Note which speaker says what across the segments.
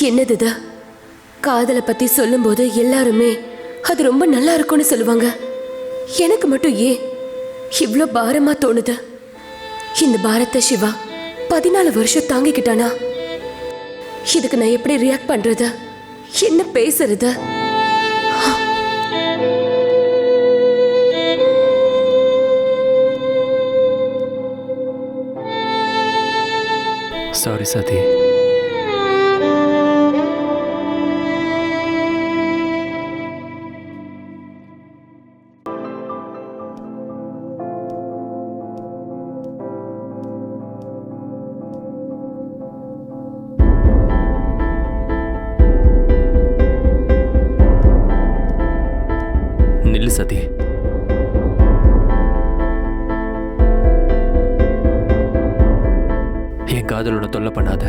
Speaker 1: என்னது இது? காதலை பத்தி சொல்லும்போது எல்லாருமே அது ரொம்ப நல்லா இருக்கும்னு சொல்லுவாங்க. எனக்கு மட்டும் ஏன் இவ்ளோ பாரமா தோணுது? இந்த பாரத்தை சிவா 14 வருஷம் தாங்கிக்கிட்டானா? இதுக்கு நான் எப்படி ரியாக்ட் பண்றது? என்ன பேசுறது?
Speaker 2: சாரி சதி. நில்லு சதி. என் காதலோட தொல்லை பண்ணாத.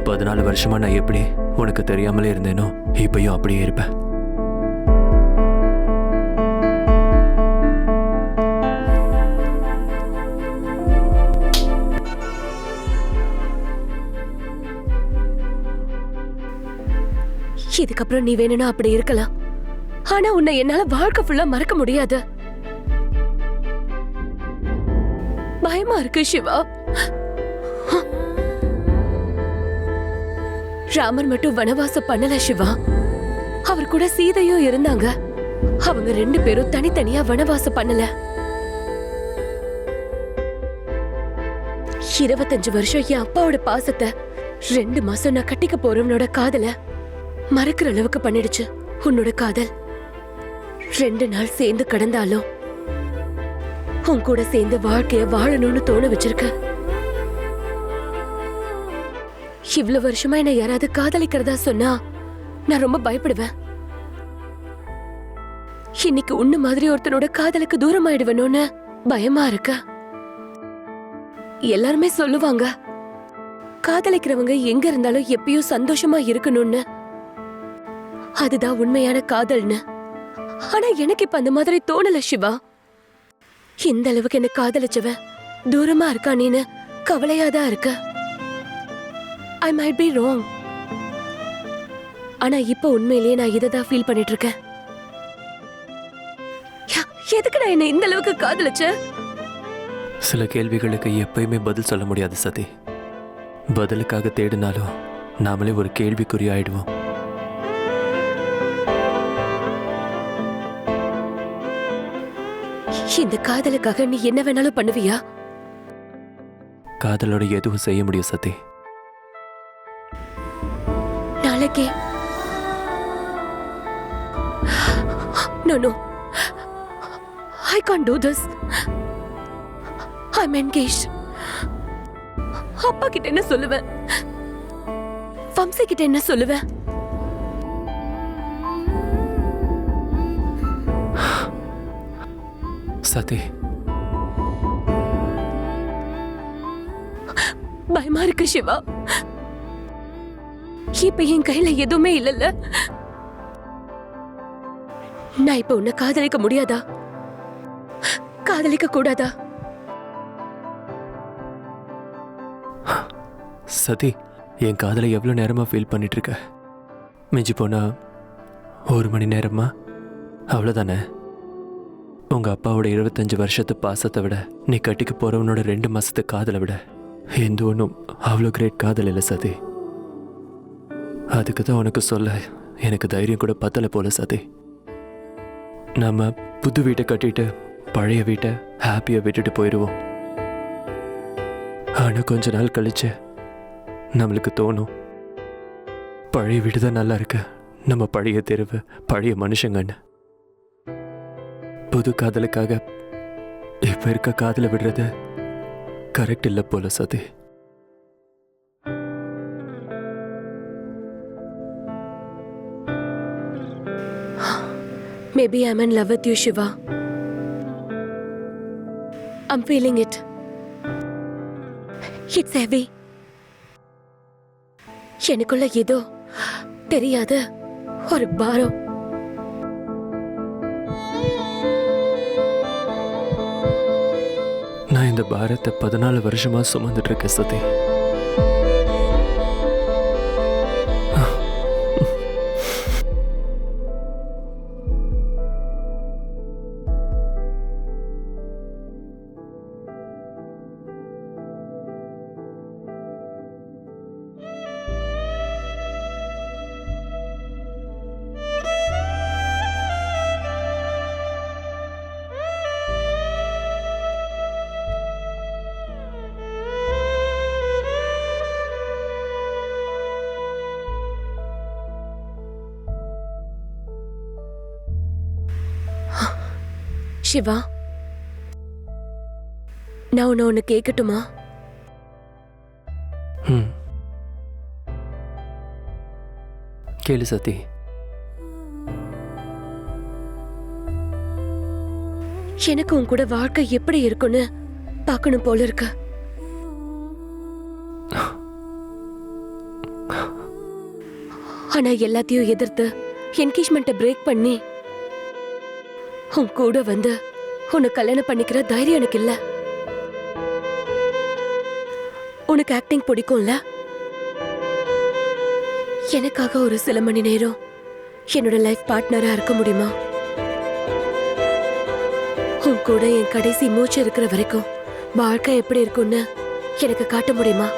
Speaker 2: 14 வருஷமா நான் எப்படி உனக்கு தெரியாமலே இருந்தேனோ இப்பயும் அப்படியே இருப்பேன்.
Speaker 1: இதுக்கப்புறம் நீ வேணும்னா அப்படி இருக்கலாம். ஆனா உன்னை என்னால வாழ்க்கை ஃபுல்லா மறக்க முடியாது. பயமா இருக்கு சிவா. ராமர் மட்டும் வனவாசம் பண்ணல சிவா. அவர் கூட சீதையும் இருந்தாங்க. அவங்க 2 பேரும் தனித்தனியா வனவாசம் பண்ணல. 25 வருஷம் என் அப்பாவோட பாசத்தை 2 மாசம் நான் கட்டிக்க போறவனோட காதல மறக்கிற அளவுக்கு பண்ணிடுச்சு உன்னோட காதல். 2 நாள் சேர்ந்து கடந்தாலும் உன் கூட சேர்ந்து வாழ்க்கைய வாழணும்னு தோண வச்சிருக்க. இவ்வளவு வருஷமா என்ன யாராவது காதலிக்கிறதா சொன்னா நான் ரொம்ப பயப்படுவேன். இன்னைக்கு உன்ன மாதிரி ஒருத்தனோட காதலுக்கு தூரமாயிடுவனோன்னு பயமா இருக்க. எல்லாருமே சொல்லுவாங்க காதலிக்கிறவங்க எங்க இருந்தாலும் எப்பயும் சந்தோஷமா இருக்கணும்னு. அதுதான் உண்மையான காதல்னு. ஆனா எனக்கு இப்ப அந்த மாதிரி தோணல சிவா. இந்த அளவுக்கு என்ன காதலிச்சவன் தூரமா இருக்கானேன்னு கவலையாதான் இருக்க. I might be wrong. ஆனா இப்ப உண்மையிலேயே நான் இததான் ஃபீல் பண்ணிட்டு இருக்கேன். எதுக்கு நான் என்ன இந்த அளவுக்கு காதலிச்ச?
Speaker 2: சில கேள்விகளுக்கு எப்பயுமே பதில் சொல்ல முடியாது சதி. பதிலுக்காக தேடினாலும் நாமளே ஒரு கேள்விக்குறி ஆயிடுவோம்.
Speaker 1: இந்த காதலுக்காக நீ என்ன வேணாலும் பண்ணுவியா?
Speaker 2: காதலோட எதுவும் செய்ய முடியும் சதி.
Speaker 1: நாளைக்கே No, I can't do this. I'm engaged. அப்பா கிட்ட என்ன சொல்லுவேன்? வம்சி கிட்ட என்ன சொல்லுவேன்?
Speaker 2: சதி,
Speaker 1: பயமா இருக்கு சிவா. இப்ப என் கையில எதுவுமே இல்லல்ல. நான் இப்ப உன்னை காதலிக்க முடியாதா? காதலிக்க கூடாதா?
Speaker 2: சதி, என் காதலை எவ்வளவு நேரமா ஃபீல் பண்ணிட்டு இருக்க? மிஞ்சி போனா 1 மணி நேரமா? அவ்வளவுதானே? உங்க அப்பாவோட 25 வருஷத்து பாசத்தை விட நீ கட்டிக்க போறவனோட 2 மாசத்து காதலை விட எந்த ஒன்றும் அவ்வளோ கிரேட் காதல் இல்லை சதி. அதுக்கு தான் உனக்கு சொல்ல எனக்கு தைரியம் கூட பத்தலை போல சதி. நாம புது வீட்டை கட்டிட்டு பழைய வீட்டை ஹாப்பியா விட்டுட்டு போயிடுவோம். ஆனா கொஞ்ச நாள் கழிச்சு நம்மளுக்கு தோணும் பழைய வீடு தான் நல்லா இருக்கு, நம்ம பழைய தெருவு பழைய மனுஷங்கன்னு. புது காதலுக்காக இப்ப இருக்க காதலை விடுறது கரெக்ட் இல்ல போல சதி.
Speaker 1: Maybe I'm in love with you, Shiva. I'm feeling it. It's heavy. எனக்குள்ள ஏதோ தெரியாத ஒரு பாரம்.
Speaker 2: நான் இந்த பாரத்தை 14 வருஷமா சுமந்துட்டு இருக்கேன் சதி.
Speaker 1: சிவா, நான் உன்னை ஒண்ணு கேட்கட்டுமா?
Speaker 2: ம் கேளு சதி.
Speaker 1: எனக்கு உன் கூட வாழ்க்கை எப்படி இருக்குன்னு பார்க்கணும் போல இருக்கு. ஆனா எல்லாத்தையும் எதிர்த்து என்கேஜ்மெண்ட்டை பிரேக் பண்ணி உன் கூட வந்து உன்னை கல்யாணம் பண்ணிக்கிற தைரியம் எனக்கு இல்ல. உனக்கு ஆக்டிங் பிடிக்கும்ல? எனக்காக ஒரு சில மணி நேரம் என்னோட லைஃப் பார்ட்னரா இருக்க முடியுமா? உன் கூட என் கடைசி மூச்சு இருக்கிற வரைக்கும் வாழ்க்கை எப்படி இருக்கும்னு எனக்கு காட்ட முடியுமா?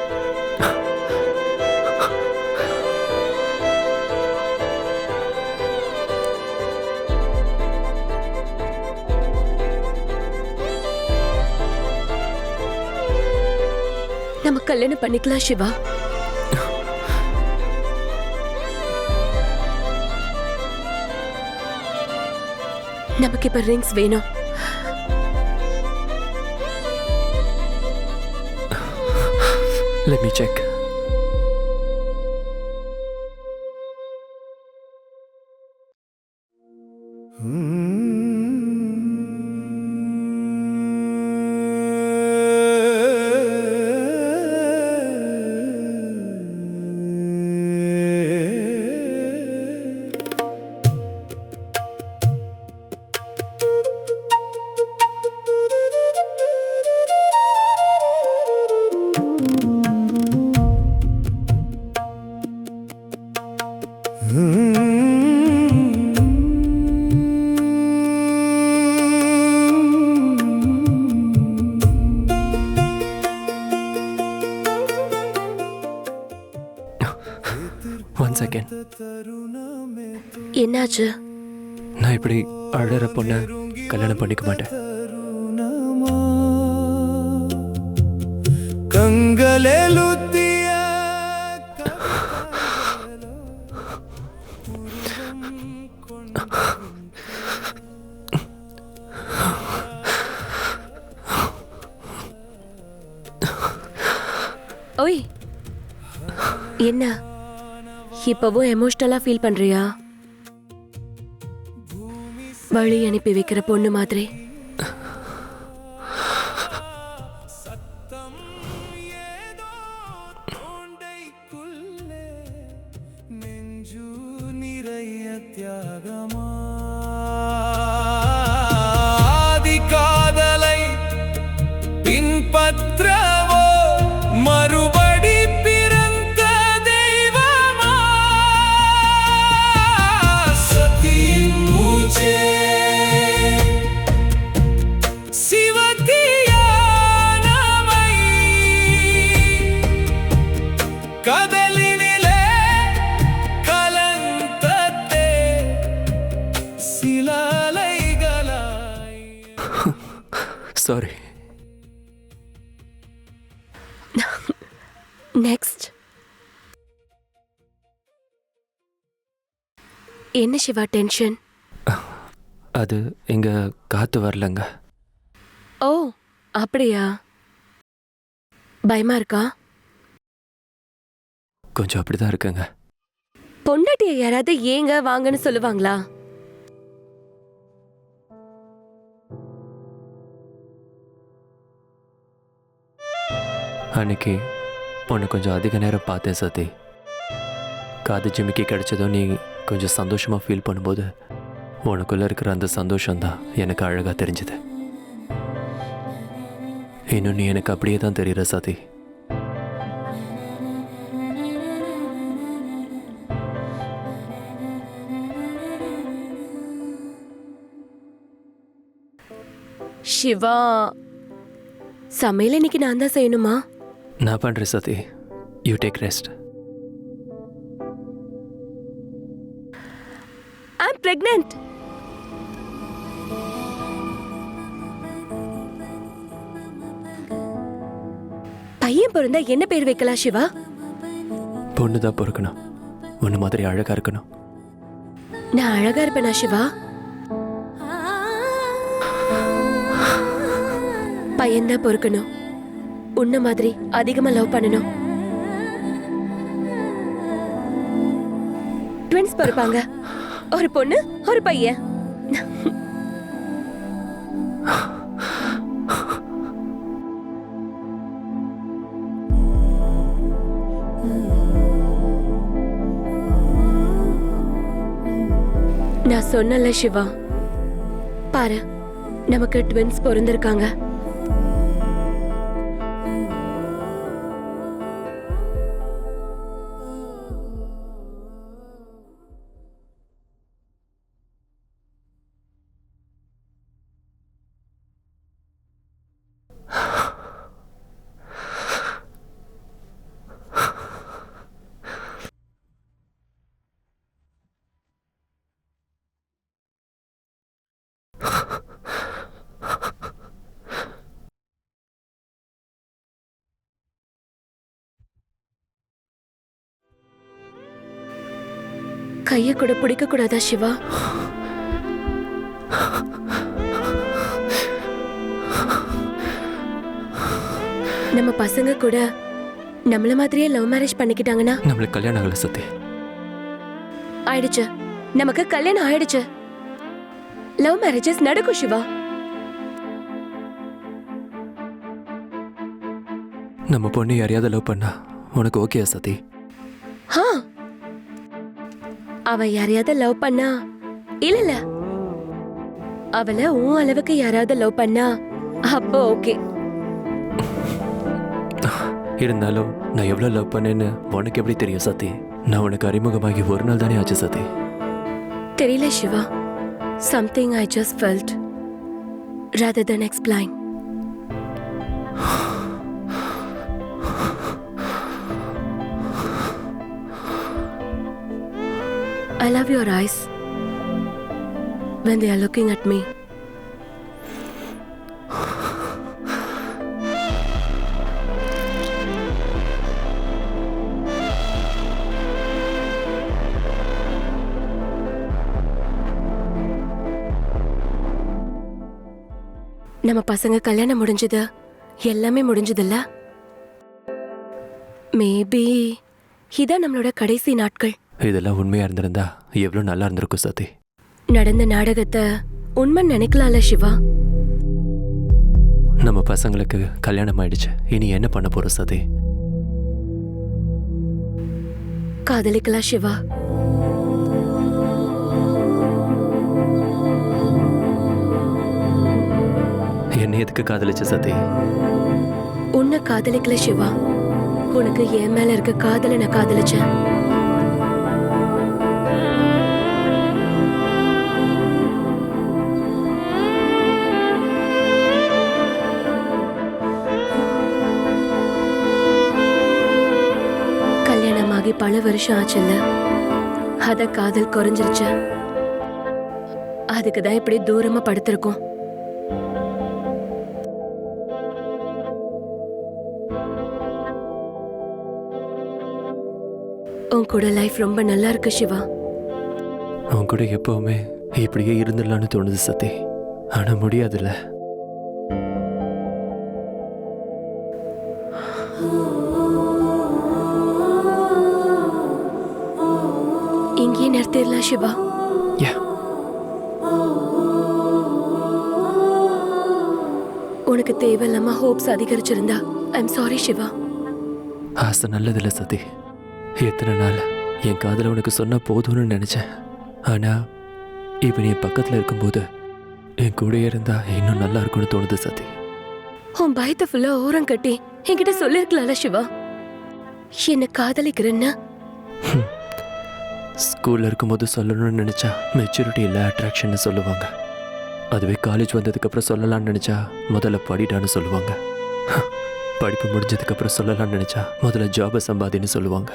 Speaker 1: நம்ம கல்யாணம் பண்ணிக்கலாம் சிவா. நமக்கு இப்ப ரிங்ஸ் வேணும்.
Speaker 2: Let me check. One second.
Speaker 1: என்னாச்சு?
Speaker 2: நான் இப்படி அழற பொண்ண கல்யாணம் பண்ணிக்க மாட்டேன்.
Speaker 1: ஓய், என்ன இப்பவும் எமோஷனலா ஃபீல் பண்றியா? வழி அனுப்பி வைக்கிற பொண்ணு மாதிரி.
Speaker 3: காதலை பின்பற்றவோ மறுபடி பிறந்த தெய்வமா சத்தியின் மூச்சே சிவத்தியானமை கதலினிலே கலந்ததே சிலாலைகளாய்.
Speaker 2: Sorry.
Speaker 1: நெக்ஸ்ட். என்ன சிவா டென்ஷன்?
Speaker 2: அது எங்க காத்து வரலங்க.
Speaker 1: ஓ அப்படியா? பயமா இருக்கா?
Speaker 2: கொஞ்சம் அப்படிதான் இருக்குங்க.
Speaker 1: பொண்டாட்டிய யாராவது ஏங்க வாங்கன்னு சொல்லுவாங்களா?
Speaker 2: அன்னைக்கு உன்னை கொஞ்சம் அதிக நேரம் பார்த்தேன் சதி. காது ஜிமிக்கி கிடைச்சதும் நீ கொஞ்சம் சந்தோஷமாக ஃபீல் பண்ணும்போது உனக்குள்ளே இருக்கிற அந்த சந்தோஷம்தான் எனக்கு அழகாக தெரிஞ்சுது. இன்னும் நீ எனக்கு அப்படியே தான் தெரியுற சதி.
Speaker 1: சிவா, சமையல் இன்னைக்கு நான் தான் செய்யணுமா?
Speaker 2: நான் பண்ணுறேன் சதி. You take rest.
Speaker 1: I'm pregnant. பையன் பிறந்தா என்ன பேர் வைக்கலாம் சிவா?
Speaker 2: பொண்ணு தான் பிறக்கணும். உன்ன மாதிரி அழகாக இருக்கணும்.
Speaker 1: நான் அழகா இருப்பேனா சிவா? பையன்தான் பொறுக்கணும். உன்ன மாதிரி அதிகமா லவ் பண்ணணும். ட்வின்ஸ் பொறுப்பாங்க. ஒரு பொண்ணு ஒரு பையன். நான் சொன்னல சிவா, பாரு நமக்கு ட்வின்ஸ் பிறந்திருக்காங்க. கைய கூட பிடிக்க கூடாதா சிவா? நம்ம பசங்க கூட நம்மள மாதிரியே லவ் மேரேஜ் பண்ணிக்கிட்டாங்கன்னா
Speaker 2: நம்மளுக்கு கல்யாணம் ஆகல சத்தி.
Speaker 1: ஆயிடுச்சு, நமக்கு கல்யாணம் ஆயிடுச்சு. லவ் மேரேஜஸ் நடக்கும் சிவா.
Speaker 2: நம்ம பொண்ணு யாரையாவது லவ் பண்ணா உனக்கு ஓகே சத்தி?
Speaker 1: ஹா, அவ யாரையாவது லவ் பண்ணா இல்ல அவளை உன் அளவுக்கு யாராவது லவ் பண்ணா அப்போ ஓகே.
Speaker 2: இருந்தாலும் நான் எவ்வளவு லவ் பண்ணேன்னு உனக்கு எப்படி தெரியும் சத்தி? நான் உனக்கு அறிமுகமாகி ஒரு நாள் தானே ஆச்சு சத்தி.
Speaker 1: தெரியல Siva, something I just felt rather than explain. I love your eyes when they are looking at me. நம்ம பசங்க கல்யாணம் முடிஞ்சது, எல்லாமே முடிஞ்சதில்ல. மேபி இதான் நம்மளோட கடைசி நாட்கள்.
Speaker 2: இதெல்லாம் உண்மையா இருந்திருந்தா எவ்வளவு நல்லா இருந்திருக்கும் சத்தி.
Speaker 1: நடந்த நாடகத்தை உண்மை நினைக்கலாம்ல சிவா.
Speaker 2: நம்ம பசங்களுக்கு கல்யாணம் ஆயிடுச்சு, இனி என்ன பண்ண போறோம் சதி?
Speaker 1: காதலிக்கலாம் சிவா.
Speaker 2: என்ன எதுக்கு காதலிச்ச சதி?
Speaker 1: உன்னை காதலிக்கல சிவா, உனக்கு என் மேல இருக்க காதலை நான் காதலிச்சேன். கல்யாணமாகி பல வருஷம் ஆச்சுல்ல, அத காதல் குறைஞ்சிருச்சு. அதுக்குதான் இப்படி தூரமா படுத்திருக்கோம். உன் கூட லைஃப் ரொம்ப நல்லா இருக்கு சிவா.
Speaker 2: உன் கூட எப்பவுமே இப்படியே இருந்துடலான்னு தோணுது சத்தி. ஆனா முடியாதுல்ல.
Speaker 1: இங்கேயே நிறுத்திடலாம் சிவா. உனக்கு தேவையில்லாம ஹோப்ஸ் அதிகரிச்சிருந்தா ஐம் சாரி சிவா.
Speaker 2: ஆசை நல்லதில்ல சத்தி. எத்தனை நாள் என் காதலை உனக்கு சொன்னா போதும்னு நினைச்சேன். ஆனா இப்ப நீ என் பக்கத்துல இருக்கும்போது என் கூட இருந்தா இன்னும் நல்லா இருக்கும்னு தோணுது சத்தி.
Speaker 1: உன் பயத்தை ஃபுல்லா ஓரம் கட்டி என்கிட்ட சொல்லிருக்கலாம்ல சிவா, என்ன காதலிக்கிறேன்னு.
Speaker 2: ஸ்கூல்ல இருக்கும்போது சொல்லணும்னு நினைச்சா மெச்சூரிட்டி இல்லை அட்ராக்ஷன் சொல்லுவாங்க. அதுவே காலேஜ் வந்ததுக்கு அப்புறம் சொல்லலாம்னு நினைச்சா முதல்ல படிடான்னு சொல்லுவாங்க. படிப்பு முடிஞ்சதுக்கு அப்புறம் சொல்லலாம்னு நினைச்சா முதல்ல ஜாபை சம்பாதின்னு சொல்லுவாங்க.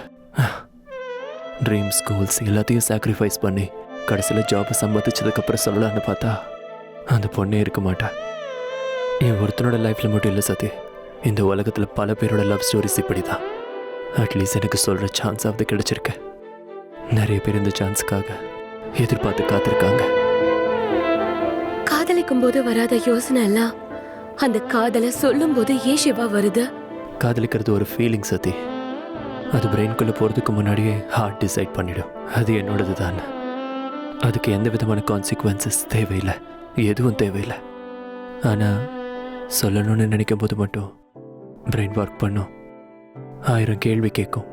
Speaker 2: ட்ரீம்ஸ் ஸ்கூல்ஸ் எல்லாத்தையும் சாக்ரிஃபைஸ் பண்ணி கடைசியில் ஜாபை சம்பாதிச்சதுக்கப்புறம் சொல்லலான்னு பார்த்தா அந்த பொண்ணே இருக்க மாட்டா. என் ஒருத்தனோட லைஃப்பில் மட்டும் இல்லை சத்தி, இந்த உலகத்தில் பல பேரோட லவ் ஸ்டோரிஸ் இப்படி தான். அட்லீஸ்ட் எனக்கு சொல்கிற சான்ஸாவது கிடைச்சிருக்கு. நிறைய பேர் இந்த சான்ஸுக்காக எதிர்பார்த்து காத்திருக்காங்க.
Speaker 1: காதலிக்கும் போது வராத யோசனை எல்லாம் அந்த காதலை சொல்லும் போது ஏன் சிவா வருது?
Speaker 2: காதலிக்கிறது ஒரு ஃபீலிங் சதி. அது பிரெயின்குள்ளே போகிறதுக்கு முன்னாடியே ஹார்ட் டிசைட் பண்ணிடும் அது என்னோடது தான். அதுக்கு எந்த விதமான கான்சிக்வன்சஸ் தேவையில்லை, எதுவும் தேவையில்லை. ஆனால் சொல்லணும்னு நினைக்கும் போது மட்டும் பிரெயின் ஒர்க் பண்ணும், 1000 கேள்வி கேட்கும்.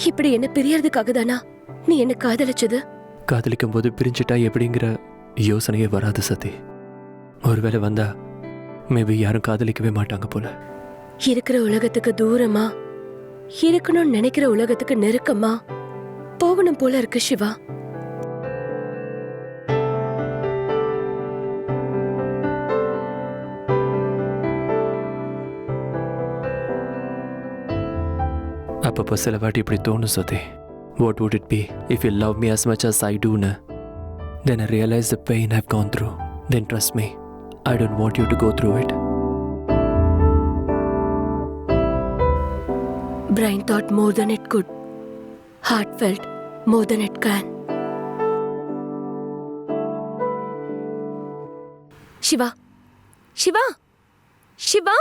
Speaker 1: இப்படி என்ன பிரியறதுக்காக தானா நீ என்ன காதலிச்சது?
Speaker 2: காதலிக்கும் போது பிரிஞ்சிட்டா எப்படிங்கிற யோசனையே வராது சதி. ஒருவேளை வந்தா மேபி யாரும் காதலிக்கவே மாட்டாங்க போல.
Speaker 1: இருக்கிற உலகத்துக்கு தூரமா, இருக்கணும்னு நினைக்கிற உலகத்துக்கு நெருக்கமா போகணும் போல இருக்கு சிவா.
Speaker 2: அப்பப்போ சில வாட்டி இப்படி தோணும் சதி. What would it be if you love me as much as I do na? Then I realize the pain I've gone through. Then trust me, I don't want you to go through it.
Speaker 1: Brain thought more than it could. Heart felt more than it can. Siva, Siva, Siva.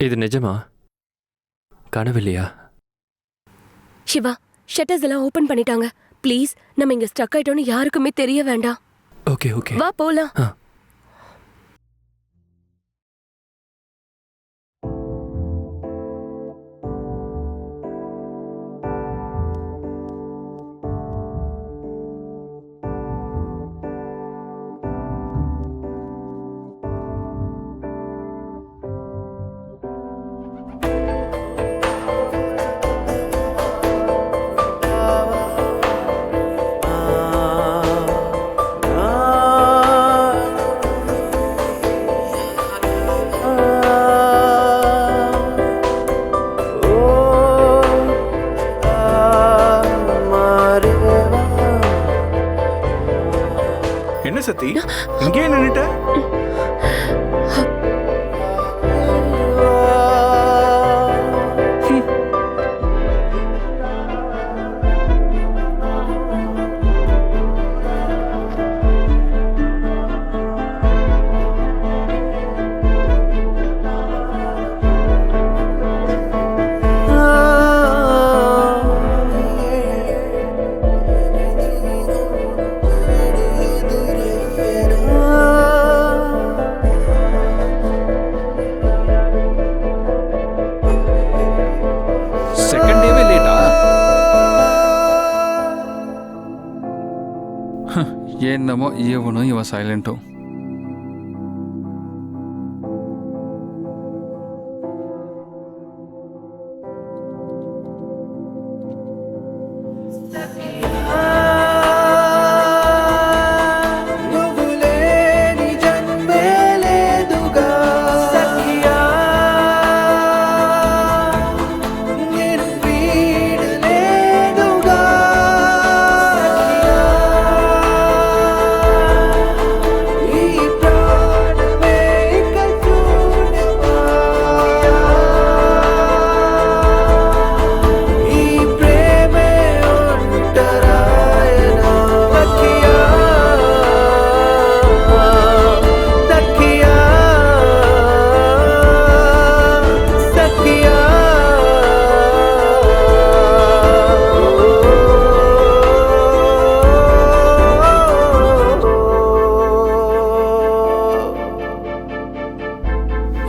Speaker 2: இது நிஜமா? கனவில்லையா?
Speaker 1: Siva, shutters எல்லாம் open பண்ணிட்டாங்க. Please, நம்ம இங்க stuck ஆயிட்டோம்னு யாருக்குமே தெரிய வேண்டாம்.
Speaker 2: Okay okay,
Speaker 1: வா போலாம்.
Speaker 4: என்ன சத்தி, இங்கே நின்னுட்ட?
Speaker 5: என்னமோ இவனும் இவன் சைலண்ட்டும்.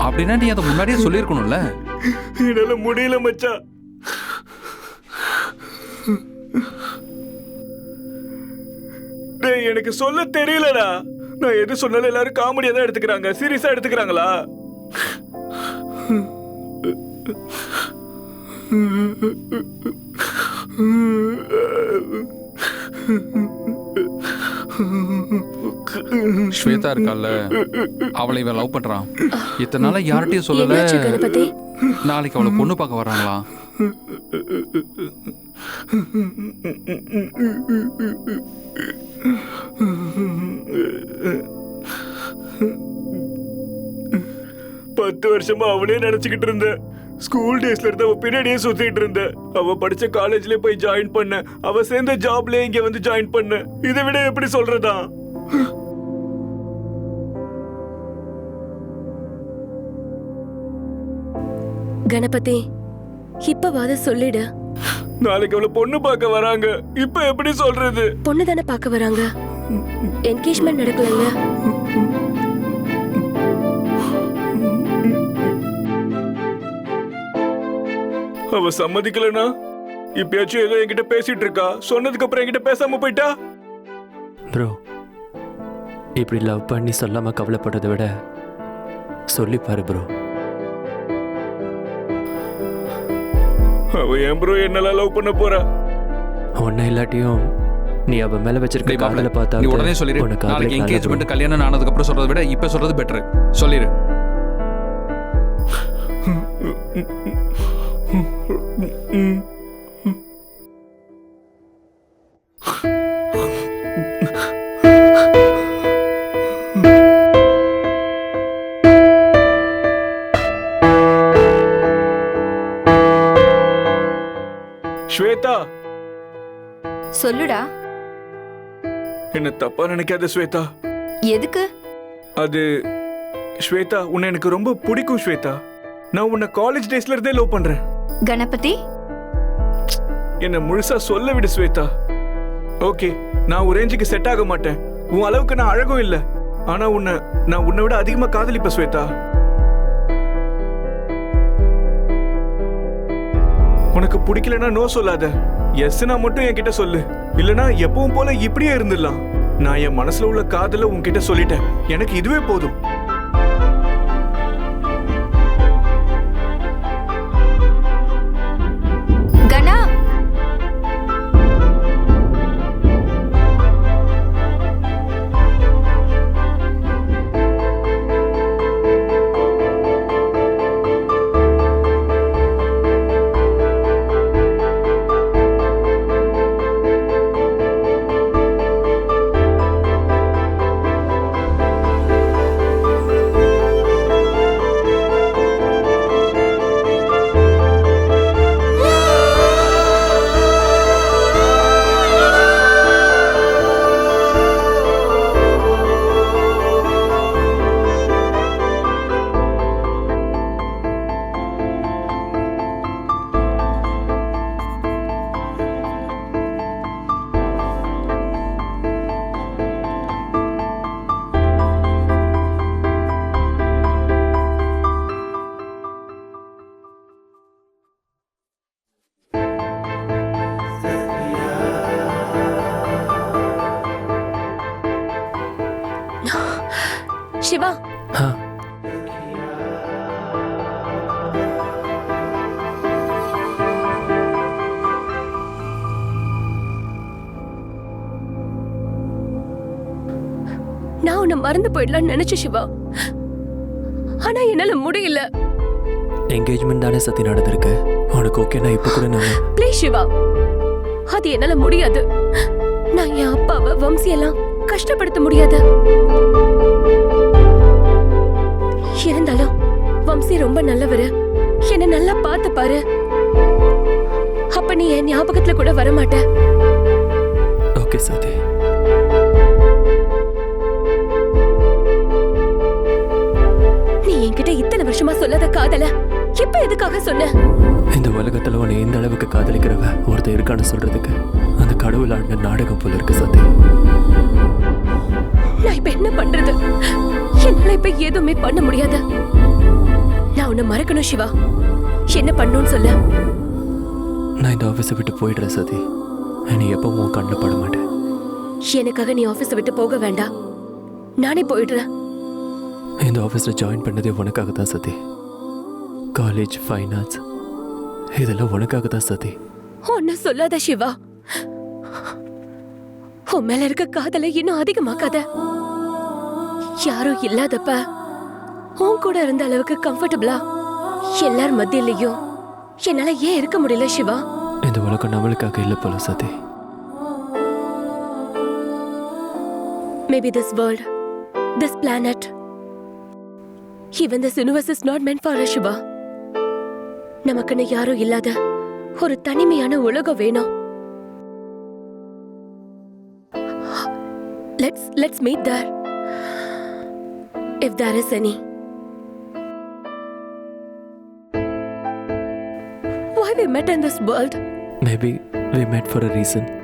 Speaker 5: அப்படின்னா நீ அதை முன்னாடியே சொல்லியிருக்கணும்ல.
Speaker 4: என்னால முடியல மச்சான். டேய், எனக்கு சொல்ல தெரியலடா. நான் எது சொன்னாலும் எல்லாரும் காமெடியா தான் எடுத்துக்கிறாங்க, சீரியஸா எடுத்துக்கிறாங்களா?
Speaker 5: ஸ்வேதா இருக்கால, அவளை இவன் லவ் பண்றான். இத்தனை நாளா யார்கிட்டயும் சொல்லல. நாளைக்கு அவளை பொண்ணு பார்க்க வர்றாங்களா?
Speaker 4: பத்து வருஷமா அவனே நினைச்சுக்கிட்டு இருந்த. ஸ்கூல் டேஸ்ல இருந்து அவ பின்னாடியே சுத்திட்டு இருந்த. அவ படிச்ச காலேஜ்ல போய் ஜாயின் பண்ண, அவ சேர்ந்த ஜாப்ல இங்க வந்து ஜாயின் பண்ண. இதை விட எப்படி சொல்றதா?
Speaker 1: கணபதி இப்பவாத சொல்லிடு.
Speaker 4: நாளைக்கு அவளை பொண்ணு பார்க்க வராங்க. இப்ப எப்படி சொல்றது?
Speaker 1: பொண்ணு தானே பார்க்க வராங்க. என்கேஜ்மெண்ட் நடக்கலங்க.
Speaker 4: அவ சம்மதிக்கலனா இப்பயாச்சும் ஏதோ என்கிட்ட பேசிட்டு இருக்கா. சொன்னதுக்கு அப்புறம் என்கிட்ட பேசாம போயிட்டா.
Speaker 2: ப்ரோ, இப்படி லவ் பண்ணி சொல்லாமல் கவலைப்படுறதை விட சொல்லி பாரு ப்ரோ.
Speaker 4: அவ ஏன் ப்ரோ என்னெல்லாம் லவ் பண்ண போறா?
Speaker 2: ஒன்னும் இல்லாட்டியும் நீ அவ மேல வச்சிருக்க
Speaker 5: டேய் மாப்ள,
Speaker 2: காதலை பார்த்தா
Speaker 5: நீ உடனே சொல்லிரு. நாளைக்கு என்கேஜ்மெண்ட் கல்யாணம் ஆனதுக்கு அப்புறம் சொல்றதை விட இப்ப சொல்றது பெட்டர். சொல்லிரு.
Speaker 4: ஸ்வேதா,
Speaker 6: சொல்லுடா.
Speaker 4: என்ன தப்பா நினைக்காத ஸ்வேதா.
Speaker 6: எதுக்கு?
Speaker 4: அது ஸ்வேதா, உன்னை எனக்கு ரொம்ப பிடிக்கும் ஸ்வேதா. நான் உன்னை காலேஜ் டேஸ்ல இருந்தே லவ் பண்றேன்.
Speaker 6: கணபதி,
Speaker 4: என்ன முழுசா சொல்ல விடு ஸ்வேதா. ஓகே, நான் ஒரு ரேஞ்சுக்கு செட் ஆக மாட்டேன். உன் அளவுக்கு நான் அழகும் இல்ல. ஆனா நான் உன்னை விட அதிகமா காதலிப்பேன் ஸ்வேதா. உனக்கு பிடிக்கலன்னா நோ சொல்லாத. எஸ்னா மட்டும் என்கிட்ட சொல்லு. இல்லனா எப்பவும் போல இப்படியே இருந்துடலாம். நான் என் மனசுல உள்ள காதல உன்கிட்ட சொல்லிட்டேன். எனக்கு இதுவே போதும்.
Speaker 6: கணா,
Speaker 1: சிவா,
Speaker 2: ஆ,
Speaker 1: நான் உன்னை மறந்து போயிடலாம்னு நினைச்சேன் சிவா. ஆனா என்னால முடியல.
Speaker 2: என்கேஜ்மெண்ட் தானே சத்தி நடந்திருக்கு. உனக்கு ஓகேனா இப்போ கூட நான்
Speaker 1: ப்ளீஸ் சிவா, அது என்னால முடியாது. நான் என் அப்பாவை வம்சியெல்லாம் கஷ்டப்படுத்த முடியாது. இருந்தாலும் வம்சி ரொம்ப நல்லவரு. என்ன நல்லா பார்த்து பாரு. அப்ப நீ என் ஞாபகத்துல கூட வர மாட்ட.
Speaker 2: ஓகே சதி.
Speaker 1: நீ என்கிட்ட இத்தனை வருஷமா சொல்லாத காதல இப்ப எதுக்காக சொன்ன?
Speaker 2: இந்த உலகத்துல உன்னை இந்த அளவுக்கு காதலிக்கிறவ ஒருத்தர் இருக்கான்னு சொல்றதுக்கு அந்த கடவுள் ஆடின நாடகம் போல இருக்கு சதி.
Speaker 1: நான் இப்ப என்ன பண்றது? என்னால இப்ப எதுவுமே பண்ண முடியாது. நான் உன்னை மறக்கணும் சிவா. என்ன பண்ணணும்னு சொல்ல.
Speaker 2: நான் இந்த ஆஃபீஸை விட்டு போயிடுறேன் சதி. நீ எப்பவும் உன் கண்ணில் பட மாட்டேன்.
Speaker 1: எனக்காக நீ ஆபீஸை விட்டு போக வேண்டாம். நானே போயிடுறேன்.
Speaker 2: இந்த ஆஃபீஸில் ஜாயின் பண்ணதே உனக்காக தான் சதி. காலேஜ், ஃபைனான்ஸ் இதெல்லாம் உனக்காக தான் சதி.
Speaker 1: ஒன்னு சொல்லாத சிவா. உன் மேல இருக்க காதலை இன்னும் அதிகமாக்காத. யாரும் இல்லாதப்ப உன் கூட இருந்த அளவுக்கு கம்ஃபர்டபுளா எல்லார் மத்தியிலையும் என்னால ஏன் இருக்க முடியல சிவா?
Speaker 2: இந்த உலகம் நம்மளுக்காக இல்லை போல சதி.
Speaker 1: Maybe this world, this planet, even this universe is not meant for us, Shiva. நமக்குன்னு யாரும் இல்லாத ஒரு தனிமையான உலகம் வேணும். Let's meet there, if there is any. we met in this world.
Speaker 2: Maybe we met for a reason.